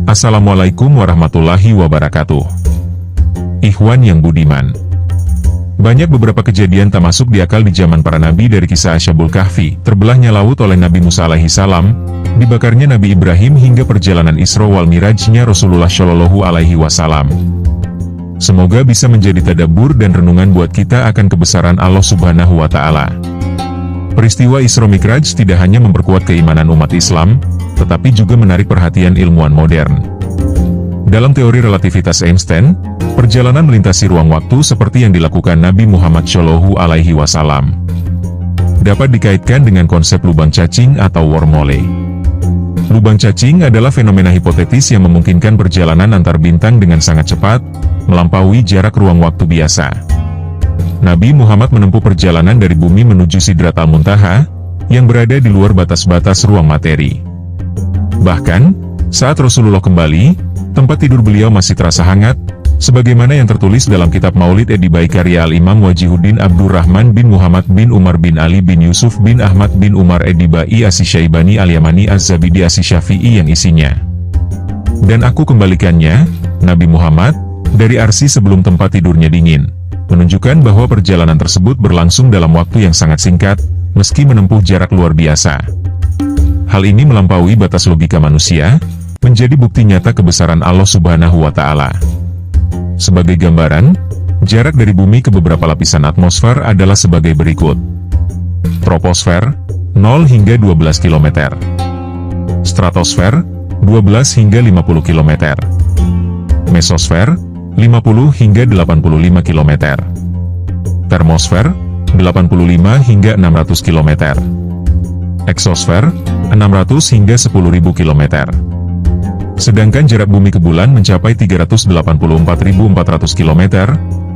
Assalamualaikum warahmatullahi wabarakatuh. Ikhwan yang budiman, banyak beberapa kejadian tak masuk di akal di zaman para nabi, dari kisah Ashabul Kahfi, terbelahnya laut oleh Nabi Musa alaihi salam, dibakarnya Nabi Ibrahim, hingga perjalanan Isra wal Mirajnya Rasulullah Shallallahu alaihi wasallam. Semoga bisa menjadi tadabbur dan renungan buat kita akan kebesaran Allah Subhanahu wa Ta'ala. Peristiwa Isra Mi'raj tidak hanya memperkuat keimanan umat Islam, tetapi juga menarik perhatian ilmuwan modern. Dalam teori relativitas Einstein, perjalanan melintasi ruang waktu seperti yang dilakukan Nabi Muhammad Shallallahu alaihi wasallam dapat dikaitkan dengan konsep lubang cacing atau wormhole. Lubang cacing adalah fenomena hipotetis yang memungkinkan perjalanan antar bintang dengan sangat cepat, melampaui jarak ruang waktu biasa. Nabi Muhammad menempuh perjalanan dari bumi menuju Sidratal Muntaha, yang berada di luar batas-batas ruang materi. Bahkan, saat Rasulullah kembali, tempat tidur beliau masih terasa hangat, sebagaimana yang tertulis dalam kitab Maulid Edibai karya Al-Imam Wajihuddin Abdurrahman bin Muhammad bin Umar bin Ali bin Yusuf bin Ahmad bin Umar Edibai As-Syaibani Al-Yamani Az-Zabidi As-Syafi'i, yang isinya, "Dan aku kembalikannya, Nabi Muhammad, dari arsy sebelum tempat tidurnya dingin," menunjukkan bahwa perjalanan tersebut berlangsung dalam waktu yang sangat singkat, meski menempuh jarak luar biasa. Hal ini melampaui batas logika manusia, menjadi bukti nyata kebesaran Allah Subhanahu wa Ta'ala. Sebagai gambaran, jarak dari bumi ke beberapa lapisan atmosfer adalah sebagai berikut. Troposfer, 0 hingga 12 km. Stratosfer, 12 hingga 50 km. Mesosfer, 50 hingga 85 km. Termosfer, 85 hingga 600 km. Eksosfer, 600 hingga 10.000 km. Sedangkan jarak bumi ke bulan mencapai 384.400 km,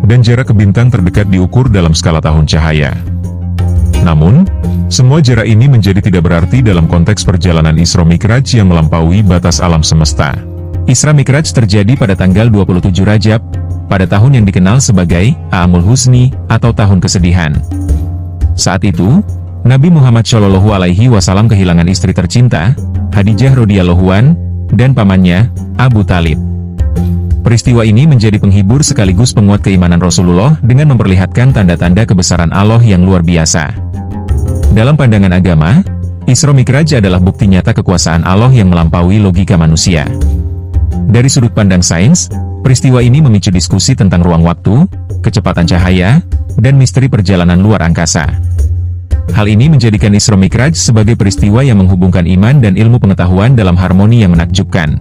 dan jarak ke bintang terdekat diukur dalam skala tahun cahaya. Namun, semua jarak ini menjadi tidak berarti dalam konteks perjalanan Isra Mi'raj yang melampaui batas alam semesta. Isra Mi'raj terjadi pada tanggal 27 Rajab, pada tahun yang dikenal sebagai Aamul Huzni, atau tahun kesedihan. Saat itu, Nabi Muhammad Shallallahu alaihi wasallam kehilangan istri tercinta, Khadijah radhiyallahu an, dan pamannya, Abu Talib. Peristiwa ini menjadi penghibur sekaligus penguat keimanan Rasulullah dengan memperlihatkan tanda-tanda kebesaran Allah yang luar biasa. Dalam pandangan agama, Isra Mi'raj adalah bukti nyata kekuasaan Allah yang melampaui logika manusia. Dari sudut pandang sains, peristiwa ini memicu diskusi tentang ruang waktu, kecepatan cahaya, dan misteri perjalanan luar angkasa. Hal ini menjadikan Isra Mi'raj sebagai peristiwa yang menghubungkan iman dan ilmu pengetahuan dalam harmoni yang menakjubkan.